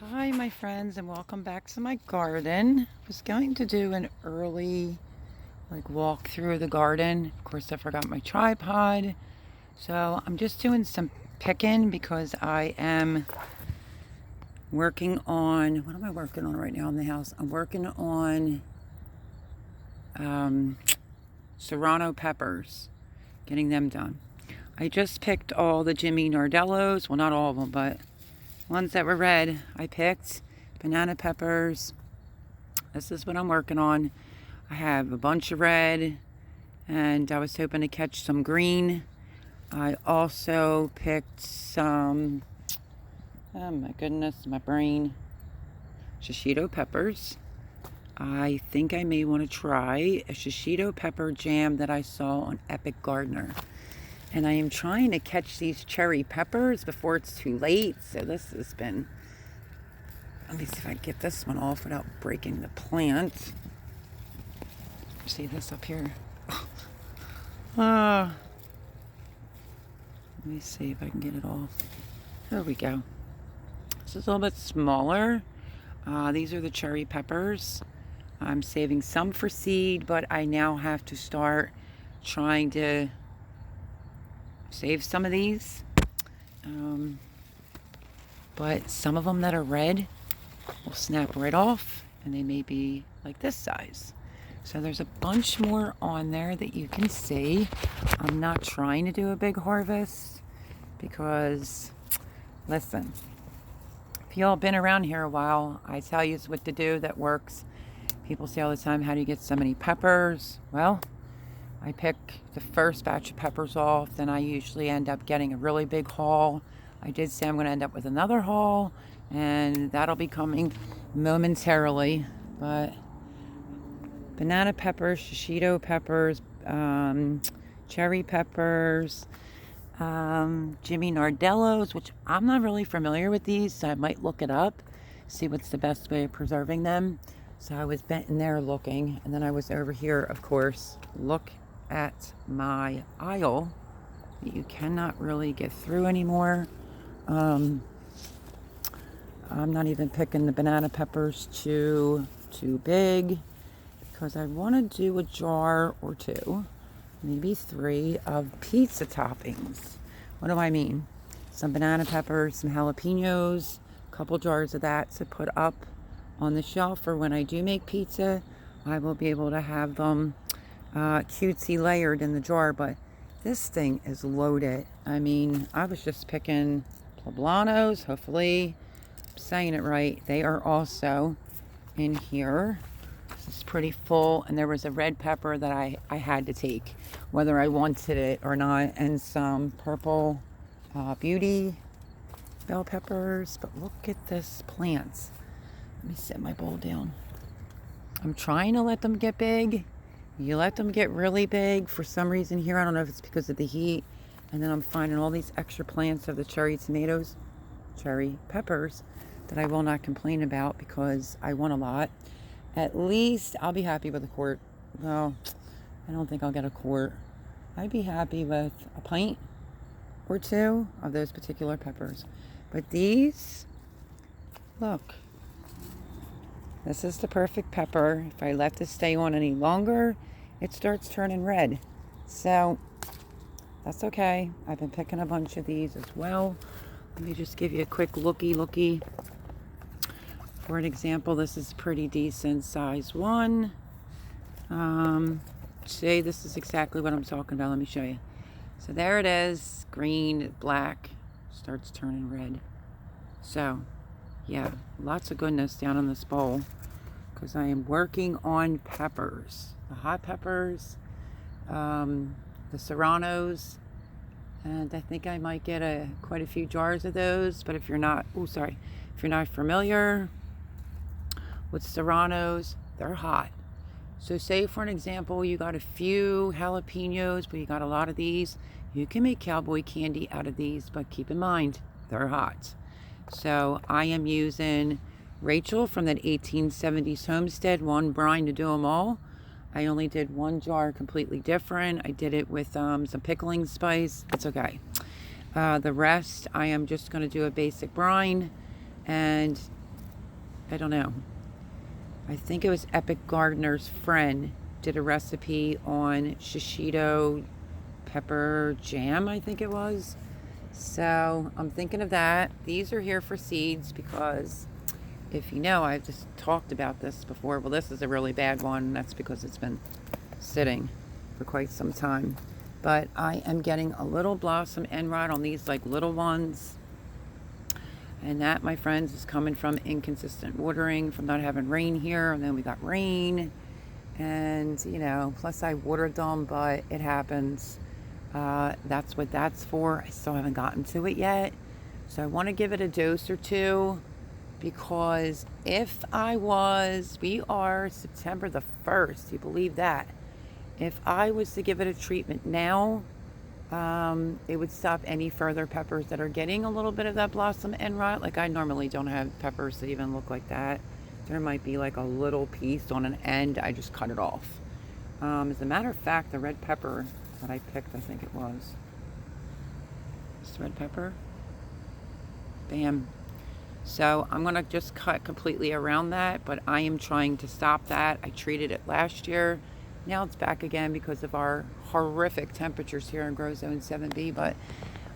Hi my friends, and welcome back to my garden. I was going to do an early walk through the garden. Of course I forgot my tripod, so I'm just doing some picking because I am working on, what am I working on right now in the house? I'm working on serrano peppers, getting them done. I just picked all the Jimmy Nardellos, well not all of them, but ones that were red. I picked banana peppers. This is what I'm working on. I have a bunch of red, and I was hoping to catch some green. I also picked some, oh my goodness, my brain, shishito peppers. I think I may want to try a shishito pepper jam that I saw on Epic Gardener. And I am trying to catch these cherry peppers before it's too late. So this has been, let me see if I can get this one off without breaking the plant. See this up here? Let me see if I can get it off. There we go. This is a little bit smaller. These are the cherry peppers. I'm saving some for seed, but I now have to start trying to save some of these. But some of them that are red will snap right off, and they may be like this size. So there's a bunch more on there that you can see. I'm not trying to do a big harvest because, listen, if y'all been around here a while, I tell you what to do that works. People say all the time, how do you get so many peppers? Well, I pick the first batch of peppers off, then I usually end up getting a really big haul. I did say I'm going to end up with another haul, and that'll be coming momentarily. But banana peppers, shishito peppers, cherry peppers, Jimmy Nardellos, which I'm not really familiar with these, so I might look it up, see what's the best way of preserving them. So I was bent in there looking, and then I was over here, of course, look at my aisle that you cannot really get through anymore. I'm not even picking the banana peppers too big because I want to do a jar or two, maybe 3 of pizza toppings. What do I mean? Some banana peppers, some jalapenos, a couple jars of that to put up on the shelf for when I do make pizza. I will be able to have them cutesy layered in the jar. But this thing is loaded. I mean, I was just picking poblanos. Hopefully I'm saying it right. They are also in here. This is pretty full, and there was a red pepper that I had to take whether I wanted it or not, and some purple beauty bell peppers. But look at this plants. Let me set my bowl down. I'm trying to let them get big. You let them get really big for some reason here. I don't know if it's because of the heat. And then I'm finding all these extra plants of the cherry tomatoes, cherry peppers, that I will not complain about because I want a lot. At least I'll be happy with a quart. Well, I don't think I'll get a quart. I'd be happy with a pint or 2 of those particular peppers. But these, look. This is the perfect pepper. If I let this stay on any longer, it starts turning red. So that's okay. I've been picking a bunch of these as well. Let me just give you a quick looky. For an example, this is pretty decent size one. See, this is exactly what I'm talking about. Let me show you. So there it is, green, black, starts turning red. So yeah, lots of goodness down in this bowl because I am working on peppers, the hot peppers, the serranos, and I think I might get quite a few jars of those. But if you're not, if you're not familiar with serranos, they're hot. So say for an example, you got a few jalapenos, but you got a lot of these, you can make cowboy candy out of these, but keep in mind, they're hot. So I am using Rachel from that 1870s homestead, one brine to do them all. I only did 1 jar completely different. I did it with some pickling spice. It's okay. The rest, I am just going to do a basic brine. And I don't know. I think it was Epic Gardener's friend did a recipe on shishito pepper jam, I think it was. So I'm thinking of that. These are here for seeds because if you know, I've just talked about this before. Well, this is a really bad one. That's because it's been sitting for quite some time. But I am getting a little blossom end rot on these like little ones. And that, my friends, is coming from inconsistent watering, from not having rain here. And then we got rain. And, you know, plus I watered them, but it happens. That's what that's for. I still haven't gotten to it yet. So I want to give it a dose or two. Because if we are September the 1st, you believe that? If I was to give it a treatment now, it would stop any further peppers that are getting a little bit of that blossom end rot. Like I normally don't have peppers that even look like that. There might be like a little piece on an end. I just cut it off. As a matter of fact, the red pepper that I picked, I think it was this red pepper. Bam. So I'm going to just cut completely around that, but I am trying to stop that. I treated it last year. Now it's back again because of our horrific temperatures here in Grow Zone 7B. But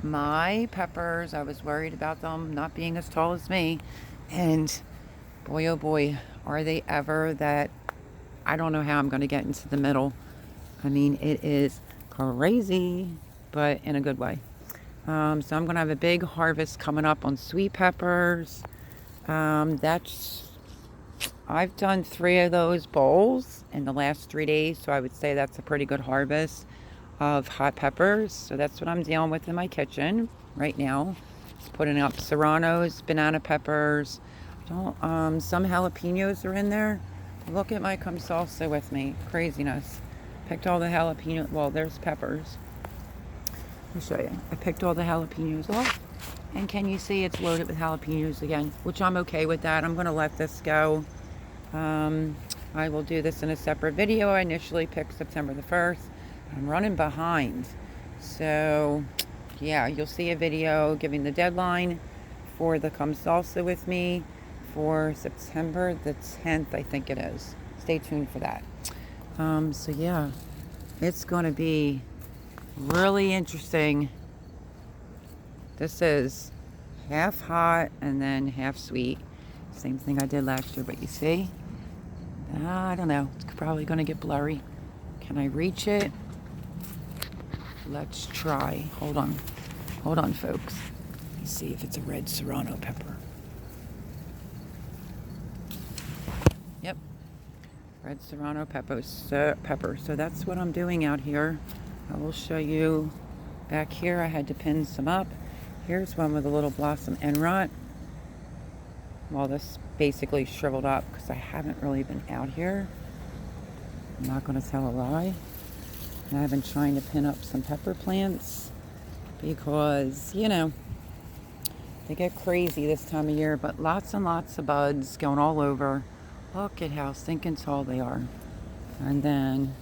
my peppers, I was worried about them not being as tall as me. And boy, oh boy, are they ever that I don't know how I'm going to get into the middle. I mean, it is crazy, but in a good way. So I'm going to have a big harvest coming up on sweet peppers. I've done 3 of those bowls in the last 3 days. So I would say that's a pretty good harvest of hot peppers. So that's what I'm dealing with in my kitchen right now. Just putting up serranos, banana peppers. Some jalapenos are in there. Look at my come salsa with me. Craziness. Picked all the jalapeno. Well, there's peppers. I'll show you. I picked all the jalapenos off. And can you see it's loaded with jalapenos again? Which I'm okay with that. I'm going to let this go. I will do this in a separate video. I initially picked September the 1st. I'm running behind. So, yeah, you'll see a video giving the deadline for the Come Salsa with me for September the 10th, I think it is. Stay tuned for that. So, yeah, it's going to be really interesting. This is half hot and then half sweet. Same thing I did last year, but you see, I don't know. It's probably going to get blurry. Can I reach it? Let's try. Hold on, folks. Let me see if it's a red serrano pepper. Yep, red serrano pepper. So that's what I'm doing out here. I will show you back here. I had to pin some up. Here's one with a little blossom end rot. Well, this basically shriveled up because I haven't really been out here. I'm not going to tell a lie. And I've been trying to pin up some pepper plants because, you know, they get crazy this time of year, but lots and lots of buds going all over. Look at how stinking tall they are. And then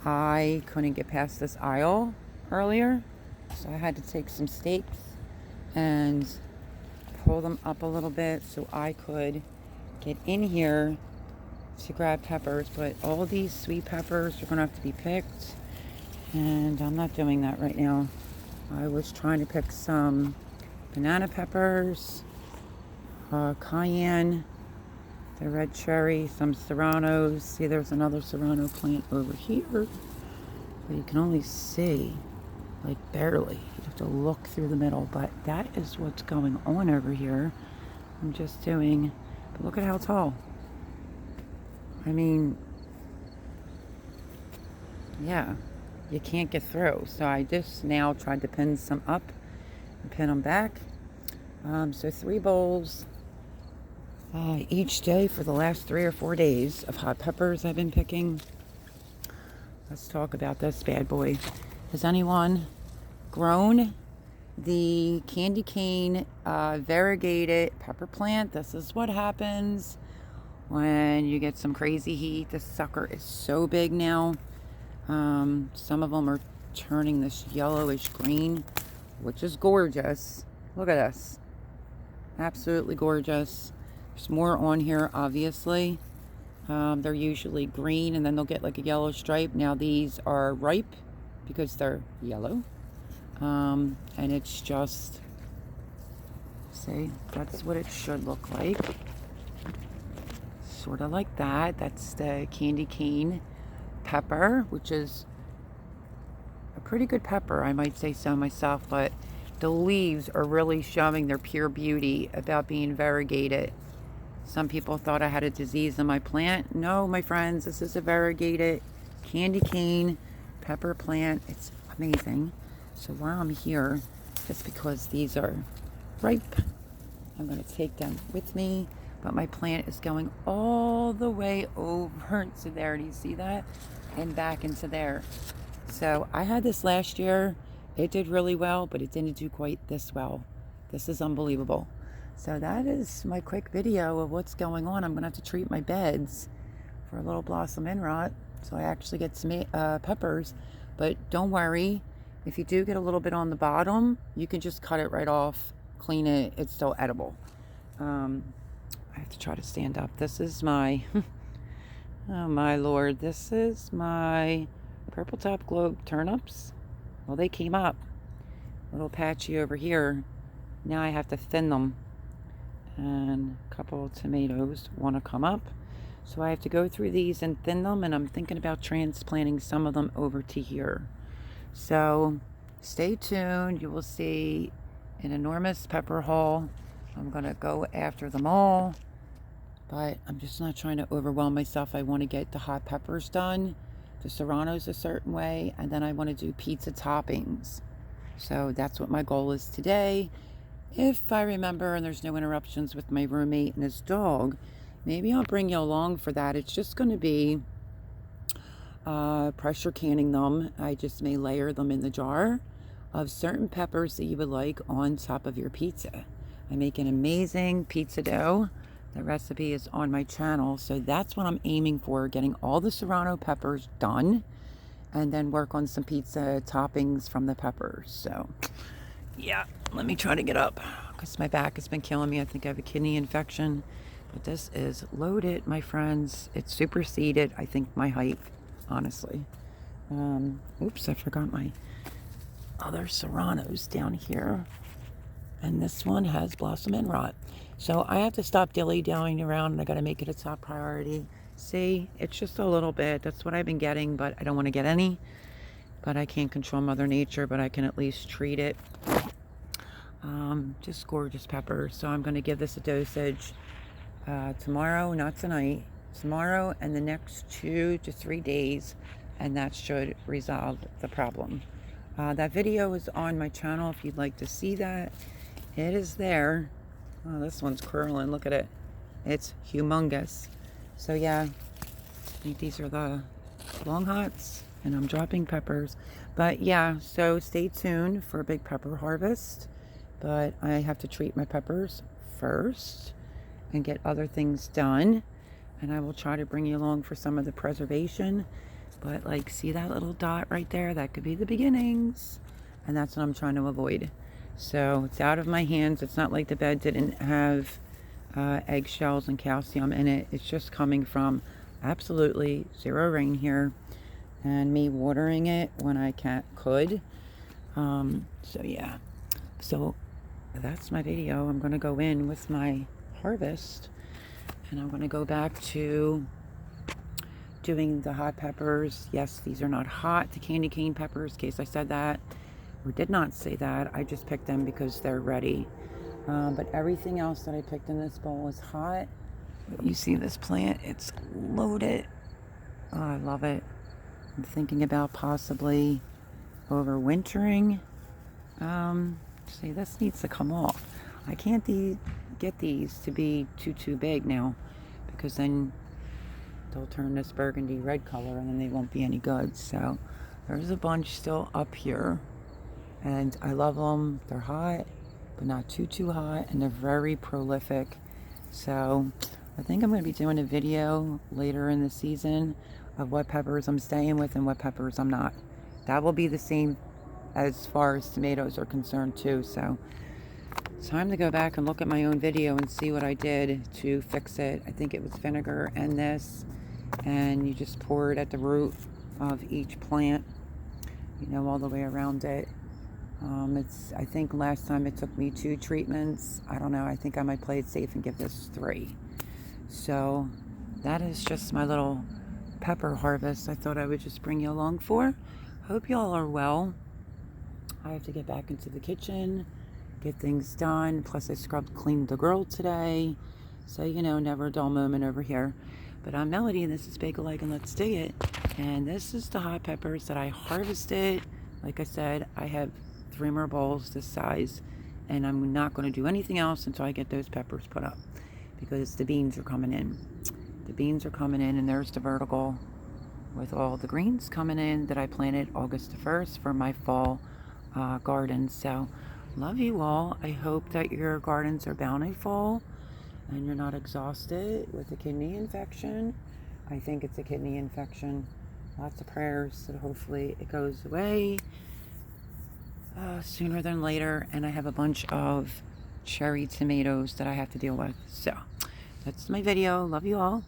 I couldn't get past this aisle earlier, so I had to take some stakes and pull them up a little bit so I could get in here to grab peppers. But all these sweet peppers are going to have to be picked, and I'm not doing that right now. I was trying to pick some banana peppers, cayenne, the red cherry, some serranos. See, there's another serrano plant over here, but you can only see like barely. You have to look through the middle, but that is what's going on over here. I'm just doing, but look at how tall. I mean, yeah, you can't get through. So I just now tried to pin some up and pin them back. So 3 bowls each day for the last 3 or 4 days of hot peppers I've been picking. Let's talk about this bad boy. Has anyone grown the candy cane variegated pepper plant? This is what happens when you get some crazy heat. This sucker is so big now. Some of them are turning this yellowish green, which is gorgeous. Look at this. Absolutely gorgeous. There's more on here, obviously. They're usually green and then they'll get like a yellow stripe. Now these are ripe because they're yellow. And it's just, see, that's what it should look like. Sort of like that. That's the candy cane pepper, which is a pretty good pepper, I might say so myself, but the leaves are really showing their pure beauty about being variegated. Some people thought I had a disease in my plant. No, my friends, this is a variegated candy cane pepper plant. It's amazing. So while I'm here, just because these are ripe, I'm going to take them with me. But my plant is going all the way over to there. Do you see that? And back into there. So I had this last year. It did really well, but it didn't do quite this well. This is unbelievable. So that is my quick video of what's going on. I'm going to have to treat my beds for a little blossom end rot, so I actually get some peppers. But don't worry, if you do get a little bit on the bottom, you can just cut it right off, clean it. It's still edible. I have to try to stand up. This is my, oh my Lord, this is my purple top globe turnips. Well, they came up. A little patchy over here. Now I have to thin them. And a couple of tomatoes want to come up. So I have to go through these and thin them, and I'm thinking about transplanting some of them over to here. So stay tuned. You will see an enormous pepper haul. I'm going to go after them all, but I'm just not trying to overwhelm myself. I want to get the hot peppers done, the serranos a certain way, and then I want to do pizza toppings. So that's what my goal is today. If I remember and there's no interruptions with my roommate and his dog, maybe I'll bring you along for that. It's just going to be pressure canning them. I just may layer them in the jar of certain peppers that you would like on top of your pizza. I make an amazing pizza dough. The recipe is on my channel. So that's what I'm aiming for, getting all the serrano peppers done and then work on some pizza toppings from the peppers. So yeah, let me try to get up because my back has been killing me. I think I have a kidney infection. But this is loaded, my friends. It superseded, I think, my height, honestly. Oops, I forgot my other serranos down here. And this one has blossom end rot. So I have to stop dilly-dallying around, and I got to make it a top priority. See, it's just a little bit. That's what I've been getting, but I don't want to get any. But I can't control Mother Nature, but I can at least treat it. Just gorgeous peppers. So I'm going to give this a dosage tomorrow, not tonight. Tomorrow and the next 2 to 3 days, and that should resolve the problem. That video is on my channel if you'd like to see that. It is there. Oh, this one's curling. Look at it. It's humongous. So yeah, I think these are the long hots, and I'm dropping peppers. But yeah, so stay tuned for a big pepper harvest. But I have to treat my peppers first and get other things done. And I will try to bring you along for some of the preservation. But like, see that little dot right there? That could be the beginnings. And that's what I'm trying to avoid. So it's out of my hands. It's not like the bed didn't have eggshells and calcium in it. It's just coming from absolutely zero rain here and me watering it when I could. So yeah, so that's my video. I'm going to go in with my harvest, and I'm going to go back to doing the hot peppers. Yes, these are not hot, the candy cane peppers, in case I said that or did not say that. I just picked them because they're ready. But everything else that I picked in this bowl is hot. You see this plant? It's loaded. Oh, I love it. I'm thinking about possibly overwintering. See, this needs to come off. I can't get these to be too big now, because then they'll turn this burgundy red color and then they won't be any good. So there's a bunch still up here, and I love them. They're hot, but not too hot, and they're very prolific. So I think I'm going to be doing a video later in the season of what peppers I'm staying with and what peppers I'm not. That will be the same as far as tomatoes are concerned too. So Time to go back and look at my own video and see what I did to fix it. I think it was vinegar and this, and you just pour it at the root of each plant, you know, all the way around it. I think last time it took me 2 treatments. I don't know, I think I might play it safe and give this 3. So that is just my little pepper harvest I thought I would just bring you along for. Hope you all are well. I have to get back into the kitchen, get things done. Plus I scrubbed cleaned the grill today. So, you know, never a dull moment over here. But I'm Melody and this is Bagel Egg and Let's Dig It. And this is the hot peppers that I harvested. Like I said, I have 3 more bowls this size. And I'm not going to do anything else until I get those peppers put up. Because the beans are coming in. The beans are coming in, and there's the vertical with all the greens coming in that I planted August the 1st for my fall garden. So love you all. I hope that your gardens are bountiful and you're not exhausted with a kidney infection. I think it's a kidney infection. Lots of prayers that hopefully it goes away sooner than later. And I have a bunch of cherry tomatoes that I have to deal with. So that's my video. Love you all.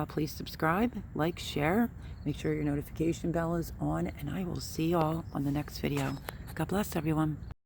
Please subscribe, like, share. Make sure your notification bell is on, and I will see you all on the next video. God bless everyone.